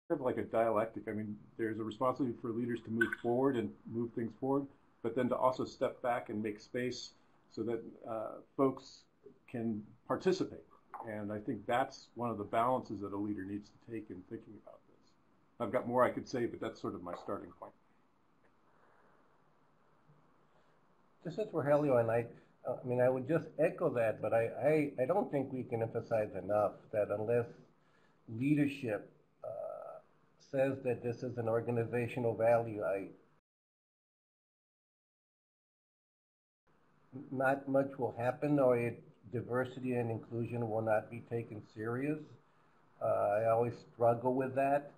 of like a dialectic. I mean, there's a responsibility for leaders to move forward and move things forward, but then to also step back and make space so that folks can participate. And I think that's one of the balances that a leader needs to take in thinking about this. I've got more I could say, but that's sort of my starting point. This is Rogelio, and I mean, I would just echo that, but I don't think we can emphasize enough that unless leadership says that this is an organizational value, not much will happen, or diversity and inclusion will not be taken serious. I always struggle with that.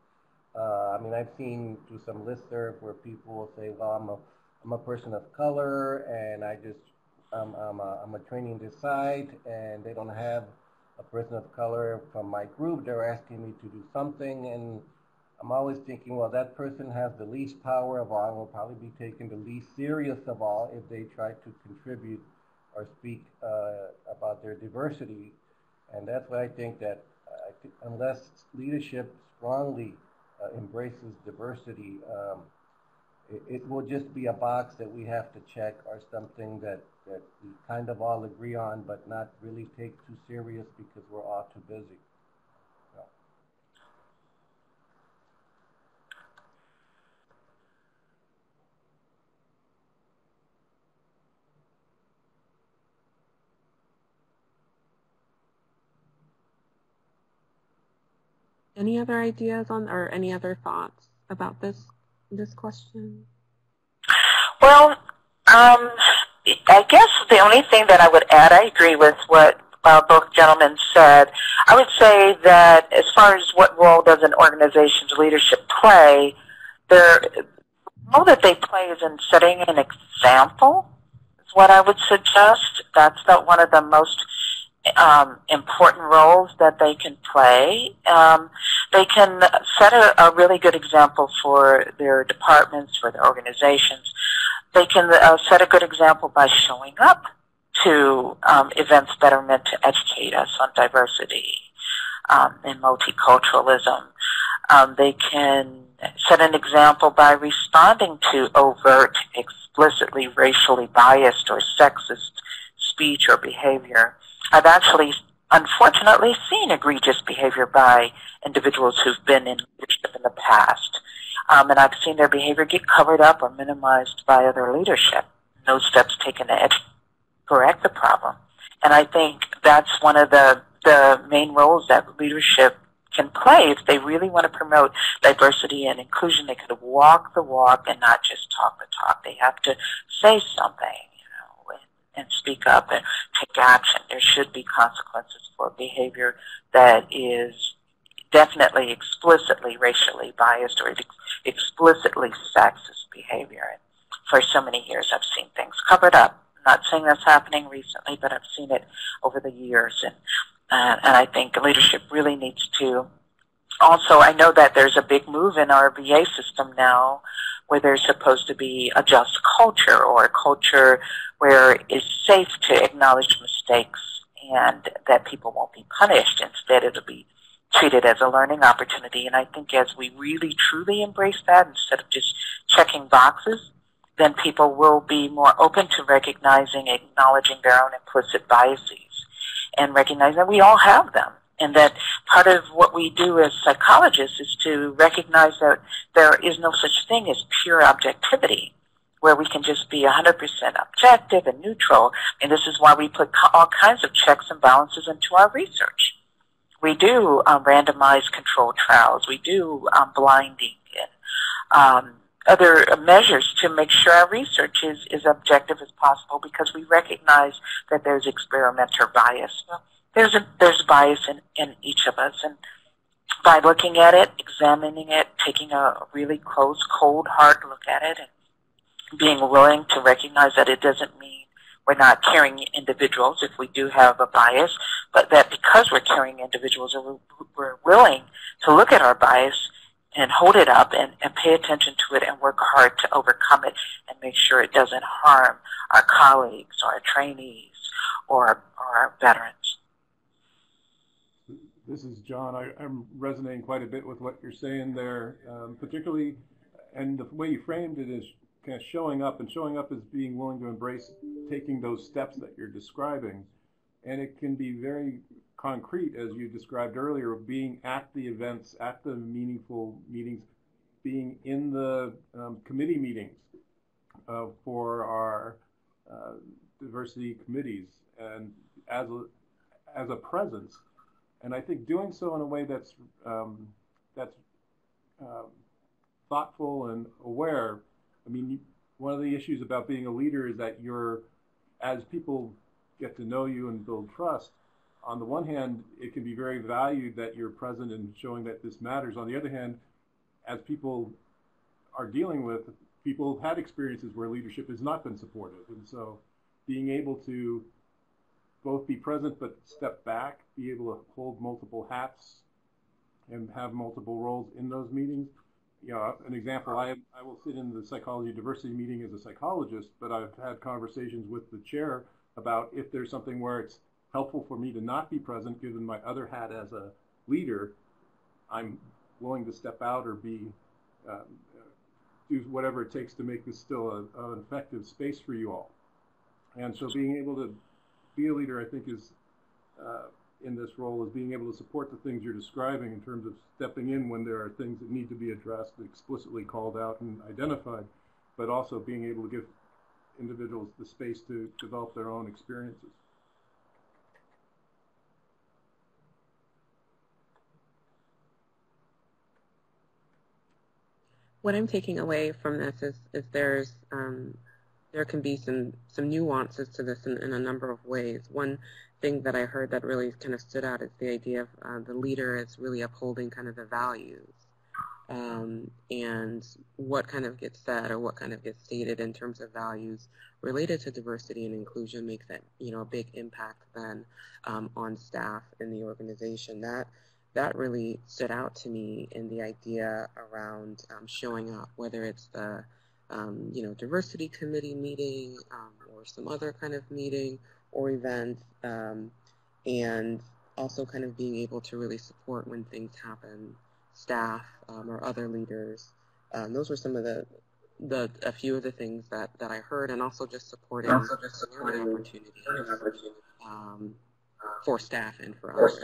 I mean, I've seen through some listserv where people will say, well, I'm a person of color, and I'm a training this site, and they don't have a person of color from my group. They're asking me to do something, and I'm always thinking, well, that person has the least power of all and will probably be taken the least serious of all if they try to contribute or speak about their diversity. And that's why I think that unless leadership strongly embraces diversity, it will just be a box that we have to check, or something that we kind of all agree on, but not really take too serious because we're all too busy. So. Any other ideas on, or any other thoughts about this question? Well, I guess the only thing that I would add, I agree with what both gentlemen said. I would say that as far as what role does an organization's leadership play, the role that they play is in setting an example, is what I would suggest. That's one of the most important roles that they can play. They can set a really good example for their departments, for their organizations. They can set a good example by showing up to events that are meant to educate us on diversity and multiculturalism. They can set an example by responding to overt, explicitly racially biased or sexist speech or behavior. I've actually, unfortunately, seen egregious behavior by individuals who've been in leadership in the past. And I've seen their behavior get covered up or minimized by other leadership. No steps taken to correct the problem. And I think that's one of the main roles that leadership can play. If they really want to promote diversity and inclusion, they could walk the walk and not just talk the talk. They have to say something, and speak up and take action. There should be consequences for behavior that is definitely explicitly racially biased or explicitly sexist behavior. And for so many years, I've seen things covered up. I'm not saying that's happening recently, but I've seen it over the years. And I think leadership really needs to also, I know that there's a big move in our VA system now where there's supposed to be a just culture, or a culture where it's safe to acknowledge mistakes and that people won't be punished. Instead, it'll be treated as a learning opportunity. And I think as we really truly embrace that instead of just checking boxes, then people will be more open to recognizing, acknowledging their own implicit biases, and recognize that we all have them. And that part of what we do as psychologists is to recognize that there is no such thing as pure objectivity, where we can just be 100% objective and neutral. And this is why we put all kinds of checks and balances into our research. We do randomized controlled trials. We do blinding and other measures to make sure our research is as objective as possible, because we recognize that there's experimenter bias. There's bias in each of us, and by looking at it, examining it, taking a really close, cold, hard look at it, and being willing to recognize that it doesn't mean we're not caring individuals if we do have a bias, but that because we're caring individuals, we're willing to look at our bias and hold it up and pay attention to it and work hard to overcome it and make sure it doesn't harm our colleagues or our trainees or our veterans. This is John. I'm resonating quite a bit with what you're saying there, particularly, and the way you framed it is kind of showing up, and showing up as being willing to embrace taking those steps that you're describing. And it can be very concrete, as you described earlier, of being at the events, at the meaningful meetings, being in the committee meetings for our diversity committees, and as a presence. And I think doing so in a way that's thoughtful and aware. I mean, one of the issues about being a leader is that as people get to know you and build trust, on the one hand, it can be very valued that you're present and showing that this matters. On the other hand, as people are dealing with, people have had experiences where leadership has not been supportive. And so being able to both be present but step back, be able to hold multiple hats and have multiple roles in those meetings. You know, an example, I will sit in the psychology diversity meeting as a psychologist, but I've had conversations with the chair about if there's something where it's helpful for me to not be present, given my other hat as a leader, I'm willing to step out or be do whatever it takes to make this still an effective space for you all. And so being able to be a leader, I think, is in this role, is being able to support the things you're describing in terms of stepping in when there are things that need to be addressed, explicitly called out and identified, but also being able to give individuals the space to develop their own experiences. What I'm taking away from this is there can be some nuances to this in a number of ways. One thing that I heard that really kind of stood out is the idea of the leader is really upholding kind of the values, and what kind of gets said or what kind of gets stated in terms of values related to diversity and inclusion makes that, you know, a big impact then on staff in the organization. That really stood out to me in the idea around showing up, whether it's the you know, diversity committee meeting or some other kind of meeting or event, and also kind of being able to really support when things happen, staff or other leaders. Those were some of a few of the things that I heard, and also just supporting learning opportunities for staff and for others.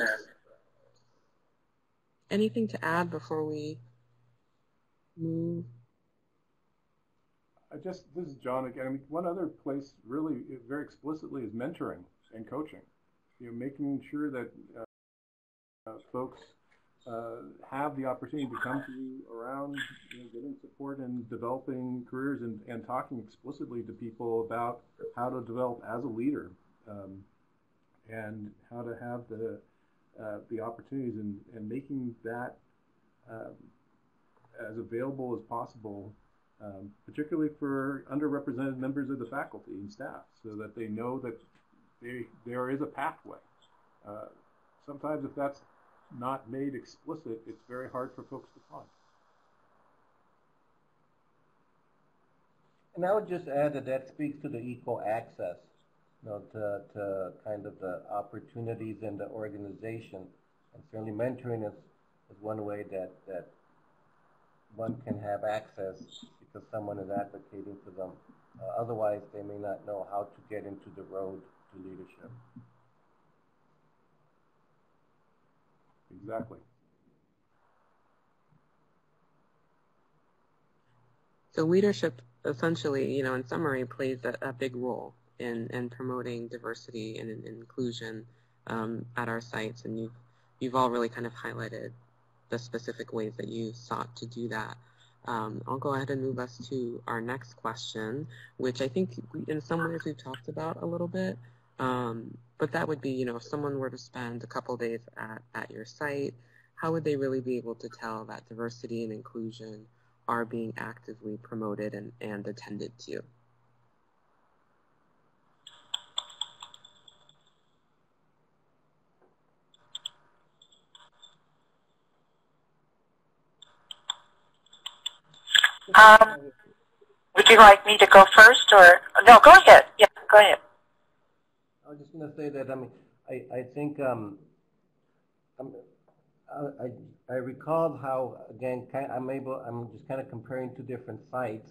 Anything to add before we move? This is John again. I mean, one other place really very explicitly is mentoring and coaching. You know, making sure that folks have the opportunity to come to you around, you know, getting support and developing careers, and talking explicitly to people about how to develop as a leader, and how to have the opportunities, and making that as available as possible, particularly for underrepresented members of the faculty and staff, so that they know that there is a pathway. Sometimes if that's not made explicit, it's very hard for folks to find. And I would just add that speaks to the equal access, you know, to kind of the opportunities in the organization. And certainly mentoring is one way that one can have access, because someone is advocating for them. Otherwise, they may not know how to get into the road to leadership. Exactly. So leadership, essentially, you know, in summary, plays a big role in promoting diversity and inclusion at our sites, and you've all really kind of highlighted the specific ways that you sought to do that. I'll go ahead and move us to our next question, which I think in some ways we've talked about a little bit, but that would be, you know, if someone were to spend a couple days at your site, how would they really be able to tell that diversity and inclusion are being actively promoted and attended to? Would you like me to go first, or no? Go ahead. Yeah, go ahead. I was just going to say that, I mean, I think I recalled how, again, I'm just kind of comparing two different sites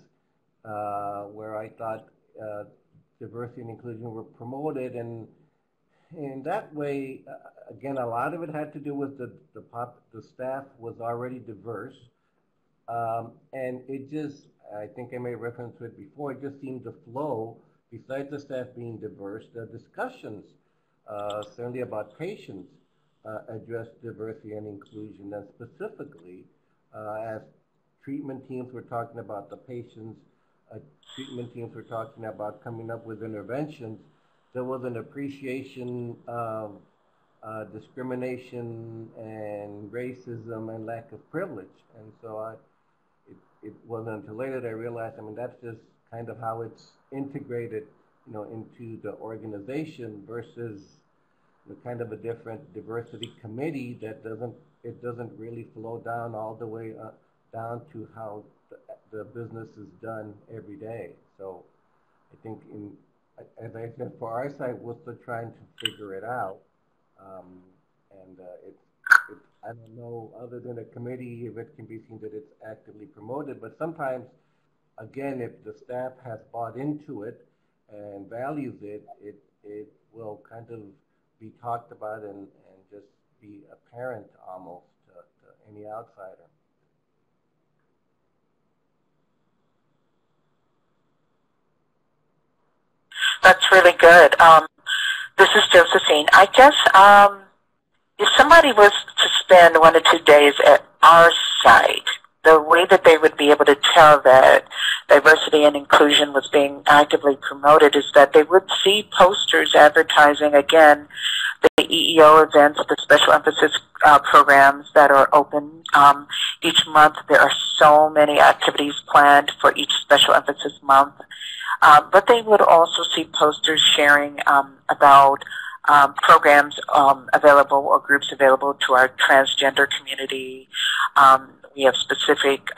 where I thought diversity and inclusion were promoted, and in that way, again, a lot of it had to do with the staff was already diverse, and it just, I think I made reference to it before, it just seemed to flow, besides the staff being diverse, the discussions, certainly about patients, address diversity and inclusion, and specifically, as treatment teams were talking about the patients, treatment teams were talking about coming up with interventions, there was an appreciation of discrimination and racism and lack of privilege. And so it wasn't until later that I realized, I mean, that's just kind of how it's integrated, into the organization versus kind of a different diversity committee that doesn't really flow down all the way down to how the business is done every day. So I think as I said, for our side, we're still trying to figure it out. I don't know, other than a committee, if it can be seen that it's actively promoted, but sometimes, again, if the staff has bought into it and values it, it will kind of be talked about and just be apparent almost to any outsider. That's really good. This is Josephine. I guess if somebody was to spend 1 or 2 days at our site, the way that they would be able to tell that diversity and inclusion was being actively promoted is that they would see posters advertising, again, the EEO events, the special emphasis programs that are open. Each month there are so many activities planned for each special emphasis month. But they would also see posters sharing about programs available or groups available to our transgender community. We have specific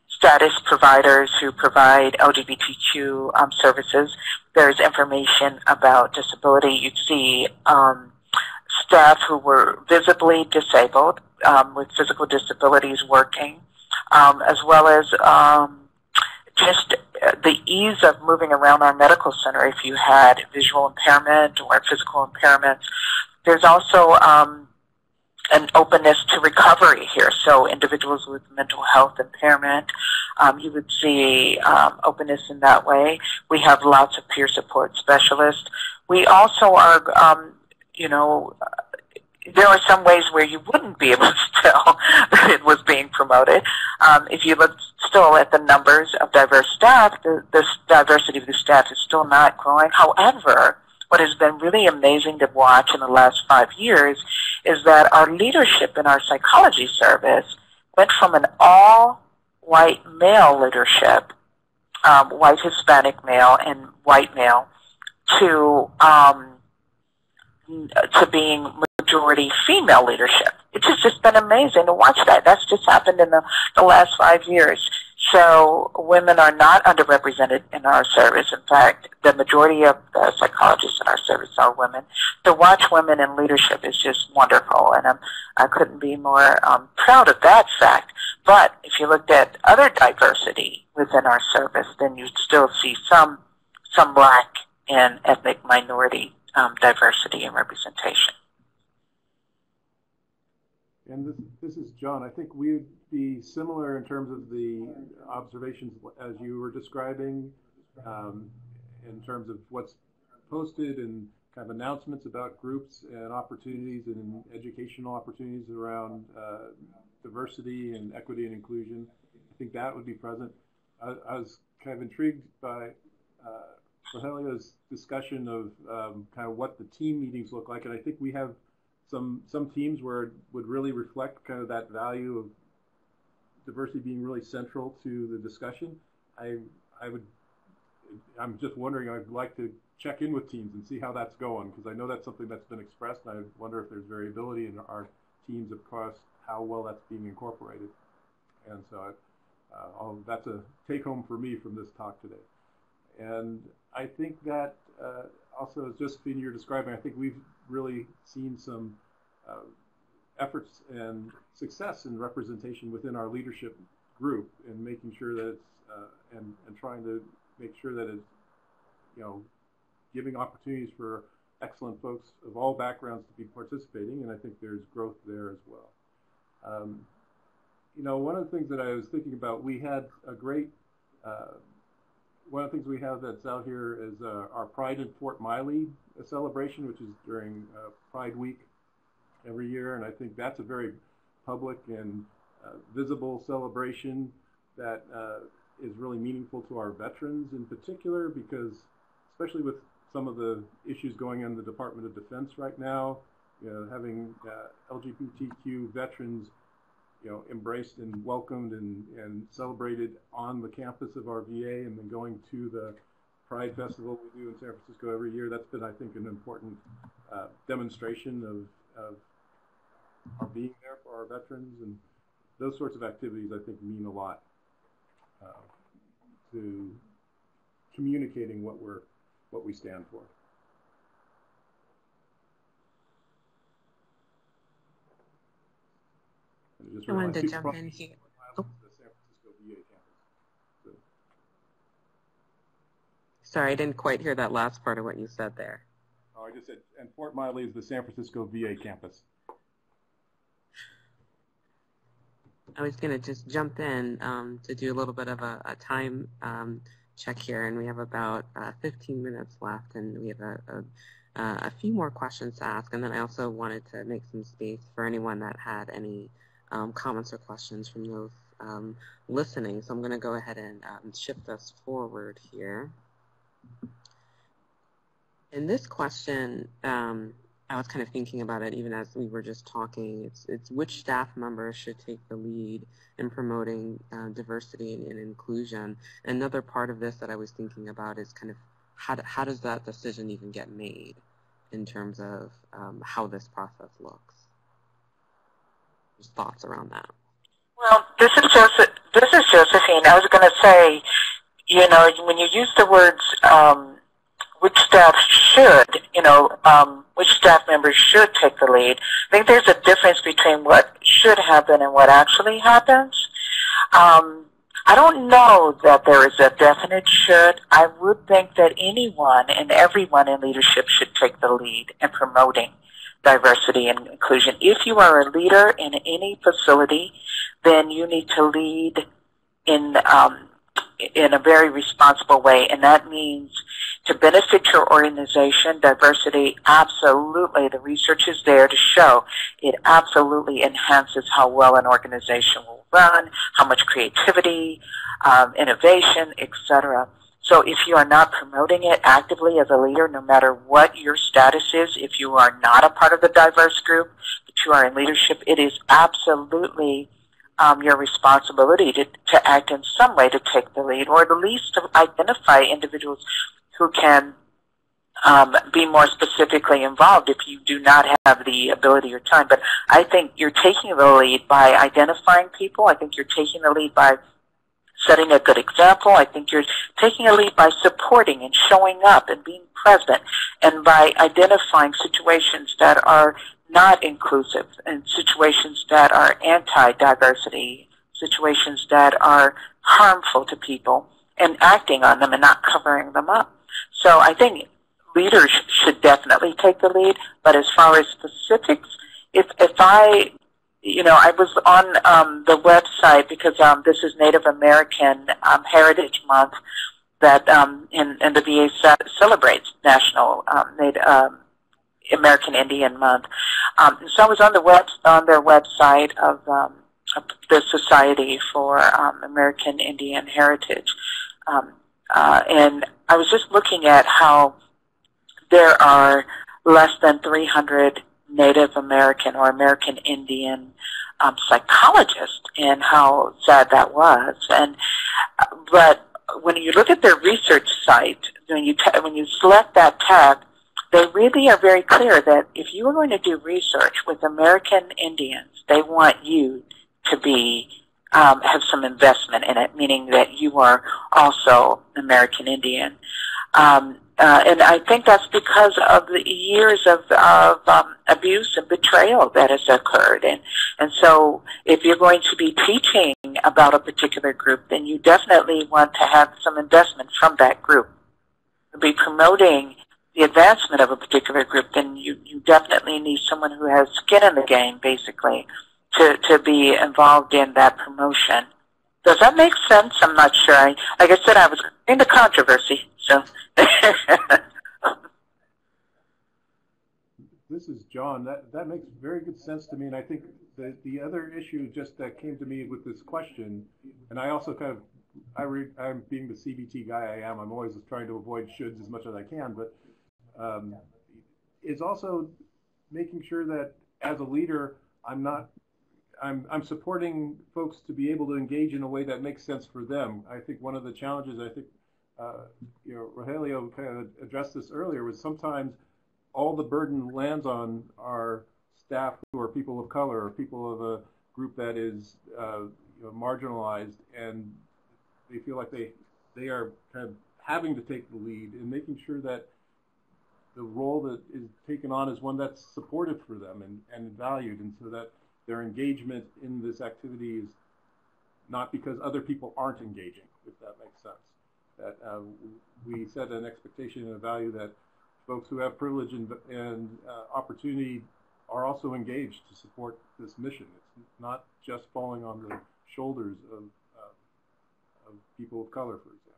status providers who provide LGBTQ services. There's information about disability. You'd see staff who were visibly disabled with physical disabilities working, as well as just the ease of moving around our medical center if you had visual impairment or physical impairments. There's also an openness to recovery here. So individuals with mental health impairment, you would see openness in that way. We have lots of peer support specialists. We also are, there are some ways where you wouldn't be able to tell that it was being promoted. If you look still at the numbers of diverse staff, the diversity of the staff is still not growing. However, what has been really amazing to watch in the last 5 years is that our leadership in our psychology service went from an all-white male leadership, white Hispanic male and white male, to being majority female leadership. It's just been amazing to watch that. That's just happened in the last 5 years. So women are not underrepresented in our service. In fact, the majority of the psychologists in our service are women. To watch women in leadership is just wonderful, and I couldn't be more proud of that fact. But if you looked at other diversity within our service, then you'd still see some Black and ethnic minority diversity and representation. And this is John. I think we would be similar in terms of the observations as you were describing, in terms of what's posted and kind of announcements about groups and opportunities and educational opportunities around diversity and equity and inclusion. I think that would be present. I was kind of intrigued by Rogelio's discussion of kind of what the team meetings look like, and I think we have some teams where it would really reflect kind of that value of diversity being really central to the discussion. I'm just wondering, I'd like to check in with teams and see how that's going, because I know that's something that's been expressed, and I wonder if there's variability in our teams across how well that's being incorporated. And so that's a take home for me from this talk today. And I think that also, as Josephine, you're describing, I think we've really seen some efforts and success in representation within our leadership group in making sure that it's, and trying to make sure that it's, giving opportunities for excellent folks of all backgrounds to be participating, and I think there's growth there as well. One of the things that I was thinking about, we had a great, one of the things we have that's out here is our Pride in Fort Miley celebration, which is during Pride Week every year, and I think that's a very public and visible celebration that is really meaningful to our veterans in particular, because especially with some of the issues going on in the Department of Defense right now, having LGBTQ veterans, embraced and welcomed and celebrated on the campus of our VA, and then going to the Pride Festival we do in San Francisco every year. That's been, I think, an important demonstration of our being there for our veterans, and those sorts of activities, I think, mean a lot to communicating what we stand for. I wanted to jump in here. The San Francisco VA campus. So. Sorry, I didn't quite hear that last part of what you said there. Oh, I just said, and Fort Miley is the San Francisco VA campus. I was going to just jump in to do a little bit of a time check here, and we have about 15 minutes left, and we have a few more questions to ask, and then I also wanted to make some space for anyone that had any comments or questions from those listening. So I'm going to go ahead and shift us forward here. In this question, I was kind of thinking about it even as we were just talking. It's which staff members should take the lead in promoting diversity and inclusion. Another part of this that I was thinking about is kind of how does that decision even get made in terms of how this process looks? Just thoughts around that. Well, this is Josephine. I was going to say, when you use the words which staff should, which staff members should take the lead, I think there's a difference between what should happen and what actually happens. I don't know that there is a definite should. I would think that anyone and everyone in leadership should take the lead in promoting diversity and inclusion. If you are a leader in any facility, then you need to lead in a very responsible way, and that means to benefit your organization. Diversity, absolutely, the research is there to show it absolutely enhances how well an organization will run, how much creativity, innovation, etc. So if you are not promoting it actively as a leader, no matter what your status is, if you are not a part of the diverse group, but you are in leadership, it is absolutely your responsibility to act in some way to take the lead, or at least to identify individuals who can be more specifically involved if you do not have the ability or time. But I think you're taking the lead by identifying people. I think you're taking the lead by setting a good example. I think you're taking a lead by supporting and showing up and being present, and by identifying situations that are not inclusive and situations that are anti-diversity, situations that are harmful to people, and acting on them and not covering them up. So I think leaders should definitely take the lead, but as far as specifics, if I was on the website because this is Native American Heritage Month that and the VA celebrates National American Indian Month. So I was on their website of the Society for American Indian Heritage, and I was just looking at how there are less than 300 Native American or American Indian psychologists, and how sad that was. But when you look at their research site, when you select that tab, they really are very clear that if you are going to do research with American Indians, they want you to be have some investment in it, meaning that you are also American Indian. And I think that's because of the years of abuse and betrayal that has occurred. And so if you're going to be teaching about a particular group, then you definitely want to have some investment from that group. To be promoting the advancement of a particular group, then you definitely need someone who has skin in the game, basically, to be involved in that promotion. Does that make sense? I'm not sure. Like I said, I was in the controversy, so. This is John. That makes very good sense to me, and I think the other issue just that came to me with this question, and I also kind of, I'm being the CBT guy I am, I'm always trying to avoid shoulds as much as I can, but is also making sure that as a leader, I'm supporting folks to be able to engage in a way that makes sense for them. I think one of the challenges, I think, Rogelio kind of addressed this earlier, was sometimes all the burden lands on our staff who are people of color or people of a group that is marginalized, and they feel like they are kind of having to take the lead in making sure that the role that is taken on is one that's supportive for them and valued, and so that their engagement in this activity is not because other people aren't engaging, if that makes sense. That we set an expectation and a value that folks who have privilege and opportunity are also engaged to support this mission. It's not just falling on the shoulders of people of color, for example.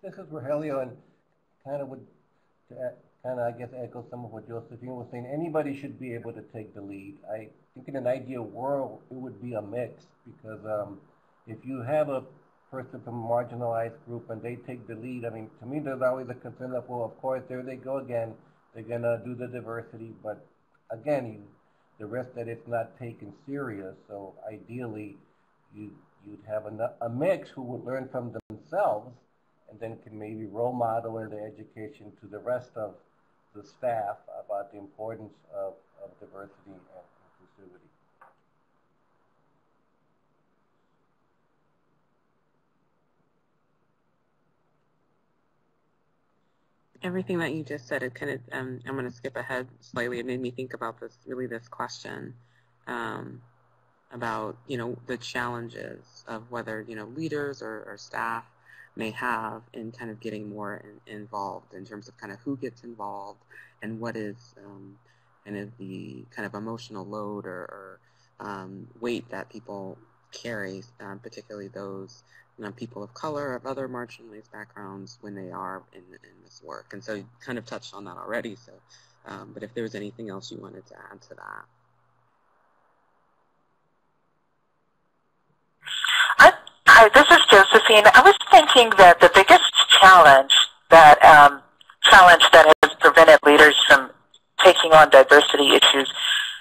This is Rogelio, and kind of I guess echo some of what Josephine was saying. Anybody should be able to take the lead. I think in an ideal world it would be a mix, because if you have a person from a marginalized group and they take the lead, I mean, to me there's always a concern of, well, of course, there they go again. They're going to do the diversity, but again, the risk that it's not taken serious. So ideally, you'd have a mix who would learn from themselves and then can maybe role model in their education to the rest of the staff about the importance of diversity and inclusivity. Everything that you just said, it kind of, I'm going to skip ahead slightly. It made me think about this question about, the challenges of whether, leaders or staff may have in kind of getting more involved in terms of kind of who gets involved and what is kind of the kind of emotional load or weight that people carry, particularly those people of color, of other marginalized backgrounds, when they are in this work. And so you kind of touched on that already. So, but if there was anything else you wanted to add to that. This is Josephine. I was thinking that the biggest challenge that has prevented leaders from taking on diversity issues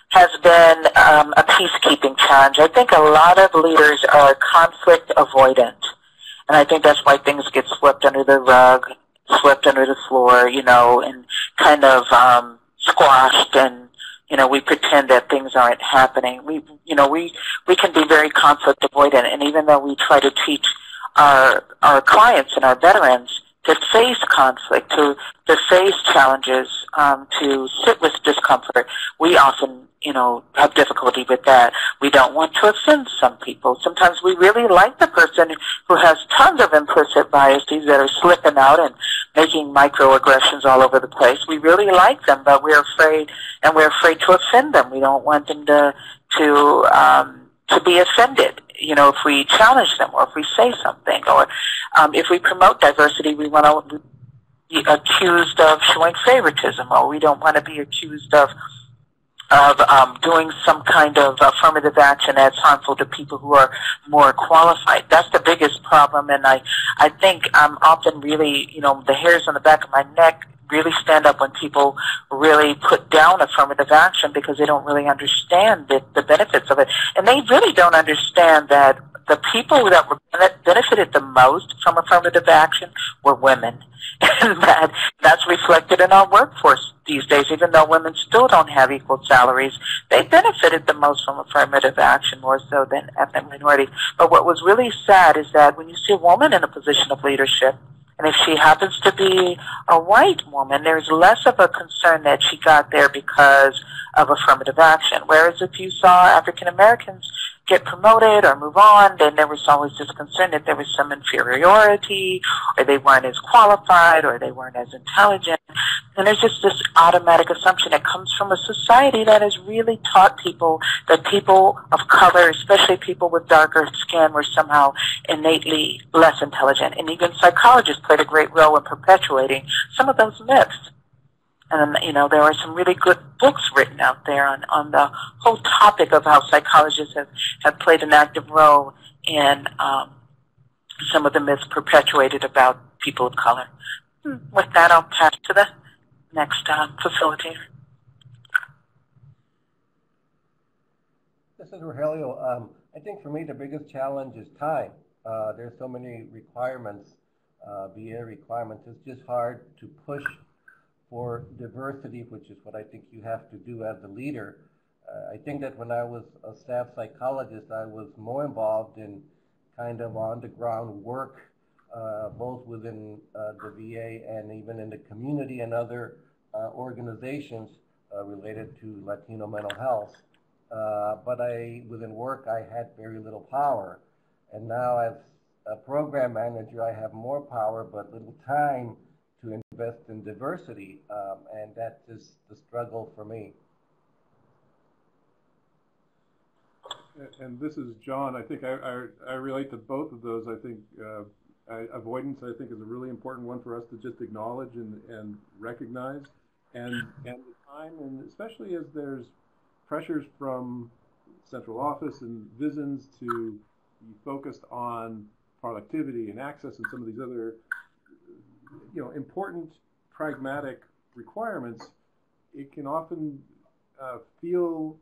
has been a peacekeeping challenge. I think a lot of leaders are conflict avoidant, and I think that's why things get swept under the rug, swept under the floor, and kind of squashed, and we pretend that things aren't happening. We can be very conflict avoidant, and even though we try to teach our clients and our veterans to face conflict, to face challenges, to sit with discomfort, we often have difficulty with that. We don't want to offend some people. Sometimes we really like the person who has tons of implicit biases that are slipping out and making microaggressions all over the place. We really like them, but we're afraid to offend them. We don't want them to be offended, if we challenge them or if we say something, or if we promote diversity, we want to be accused of showing favoritism, or we don't want to be accused of doing some kind of affirmative action that's harmful to people who are more qualified. That's the biggest problem, and I think I'm often really, the hairs on the back of my neck really stand up when people really put down affirmative action because they don't really understand the benefits of it. And they really don't understand that the people that benefited the most from affirmative action were women. And that's reflected in our workforce these days. Even though women still don't have equal salaries, they benefited the most from affirmative action, more so than ethnic minorities. But what was really sad is that when you see a woman in a position of leadership, and if she happens to be a white woman, there's less of a concern that she got there because of affirmative action. Whereas if you saw African Americans get promoted or move on, then there was always this concern that there was some inferiority, or they weren't as qualified, or they weren't as intelligent. And there's just this automatic assumption that comes from a society that has really taught people that people of color, especially people with darker skin, were somehow innately less intelligent. And even psychologists played a great role in perpetuating some of those myths. And, you know, there are some really good books written out there on the whole topic of how psychologists have played an active role in some of the myths perpetuated about people of color. With that, I'll pass to the next facilitator. This is Rogelio. I think for me the biggest challenge is time. There's so many requirements, BA requirements. It's just hard to push for diversity, which is what I think you have to do as a leader. I think that when I was a staff psychologist, I was more involved in kind of on-the-ground work, both within the VA and even in the community and other organizations related to Latino mental health. But within work, I had very little power. And now as a program manager, I have more power but little time to invest in diversity, and that is the struggle for me. And this is John. I think I relate to both of those. I think avoidance, I think, is a really important one for us to just acknowledge and recognize, and the time, and especially as there's pressures from central office and VISNs to be focused on productivity and access and some of these other important pragmatic requirements. It can often feel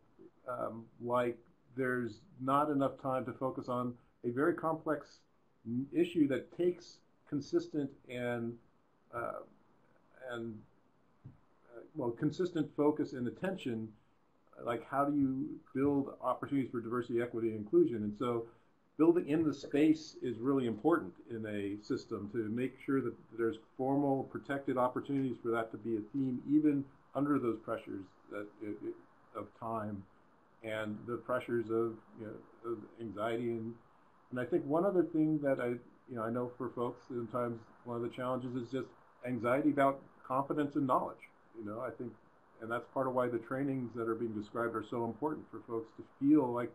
like there's not enough time to focus on a very complex issue that takes consistent consistent focus and attention. Like, how do you build opportunities for diversity, equity, and inclusion? And so building in the space is really important in a system to make sure that there's formal, protected opportunities for that to be a theme, even under those pressures of time and the pressures of anxiety. And I think one other thing that I know for folks, sometimes one of the challenges is just anxiety about competence and knowledge. I think, and that's part of why the trainings that are being described are so important for folks to feel like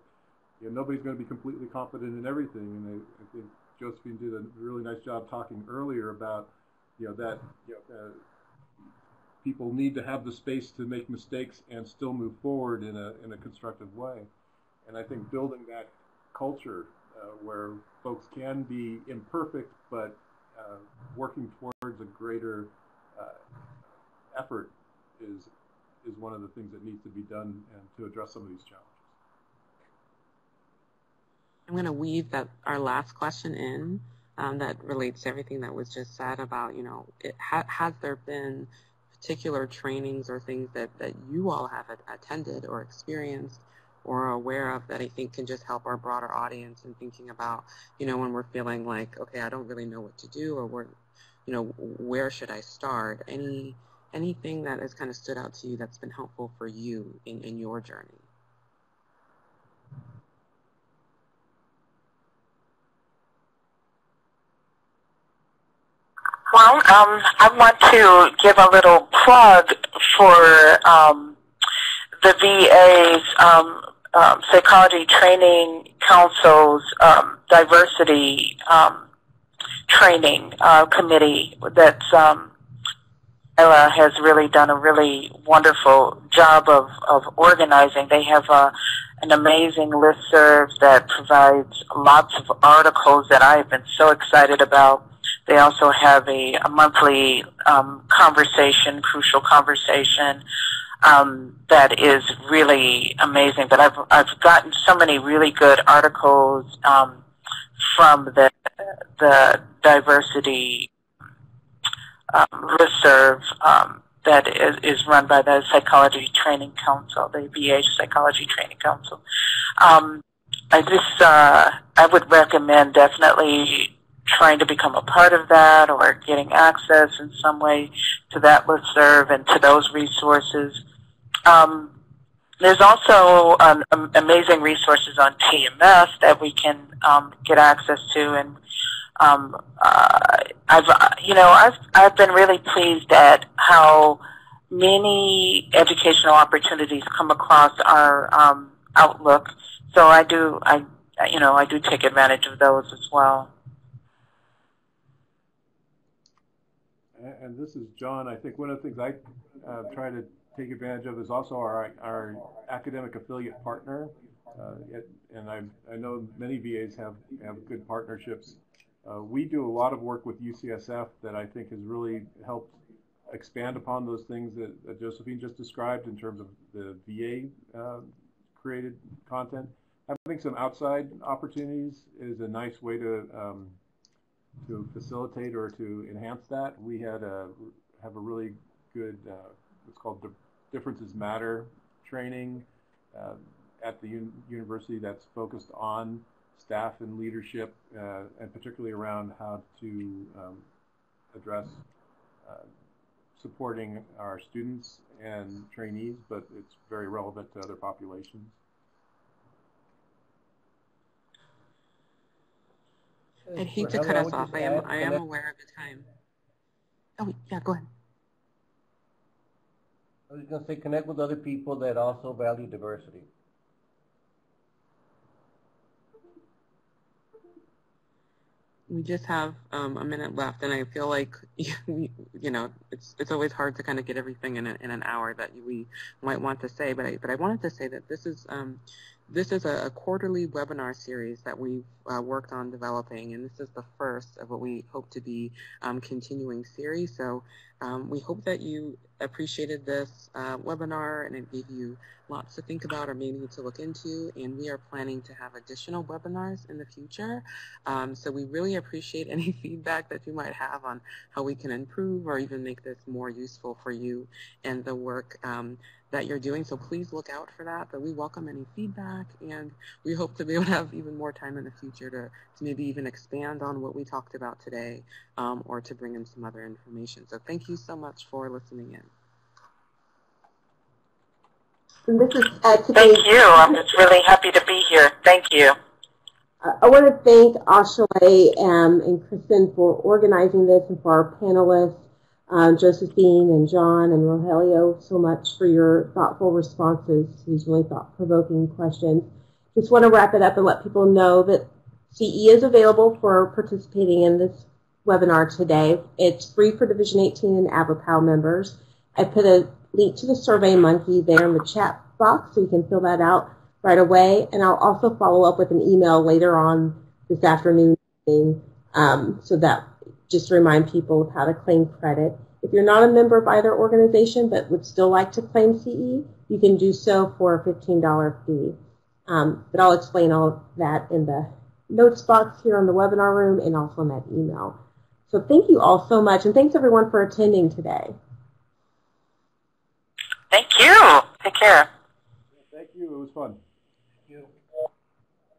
nobody's going to be completely competent in everything. And I think Josephine did a really nice job talking earlier about that people need to have the space to make mistakes and still move forward in a constructive way. And I think building that culture where folks can be imperfect but working towards a greater effort is one of the things that needs to be done and to address some of these challenges. I'm going to weave our last question in that relates to everything that was just said about, has there been particular trainings or things that you all have attended or experienced or are aware of that I think can just help our broader audience in thinking about, when we're feeling like, okay, I don't really know what to do, or where should I start? Anything that has kind of stood out to you that's been helpful for you in your journey? Well, I want to give a little plug for the VA's Psychology Training Council's diversity training committee that's Ella has really done a really wonderful job of organizing. They have an amazing listserv that provides lots of articles that I've been so excited about. They also have a monthly conversation, crucial conversation, that is really amazing. But I've gotten so many really good articles from the diversity listserv that is run by the Psychology Training Council, the VA Psychology Training Council. I would recommend definitely trying to become a part of that or getting access in some way to that listserv and to those resources. There's also amazing resources on TMS that we can get access to, and I've been really pleased at how many educational opportunities come across our Outlook. So I do take advantage of those as well. And this is John. I think one of the things I try to take advantage of is also our academic affiliate partner. And I know many VAs have good partnerships. We do a lot of work with UCSF that I think has really helped expand upon those things that Josephine just described in terms of the VA created content. Having some outside opportunities is a nice way to facilitate or to enhance that. We have a really good what's called Differences Matter training at the university that's focused on staff and leadership, and particularly around how to address supporting our students and trainees, but it's very relevant to other populations. I'd hate to cut us off. I am aware of the time. Oh, yeah, go ahead. I was going to say connect with other people that also value diversity. We just have a minute left, and I feel like it's always hard to kind of get everything in an hour that we might want to say. But I wanted to say that this is a quarterly webinar series that we've worked on developing, and this is the first of what we hope to be continuing series. So we hope that you appreciated this webinar and it gave you lots to think about or maybe to look into, and we are planning to have additional webinars in the future. So we really appreciate any feedback that you might have on how we can improve or even make this more useful for you and the work that you're doing. So please look out for that. But we welcome any feedback, and we hope to be able to have even more time in the future to maybe even expand on what we talked about today, or to bring in some other information. So thank you so much for listening in. And this is Thank you. I'm just really happy to be here. Thank you. I want to thank Asale and Kristin for organizing this, and for our panelists, Josephine and John and Rogelio, so much for your thoughtful responses to these really thought-provoking questions. Just want to wrap it up and let people know that CE is available for participating in this webinar today. It's free for Division 18 and AVAPL members. I put a link to the SurveyMonkey there in the chat box, so you can fill that out right away. And I'll also follow up with an email later on this afternoon, so that just to remind people of how to claim credit. If you're not a member of either organization but would still like to claim CE, you can do so for a $15 fee. But I'll explain all of that in the notes box here on the webinar room and also in that email. So thank you all so much, and thanks everyone for attending today. Thank you. Take care. Thank you. It was fun.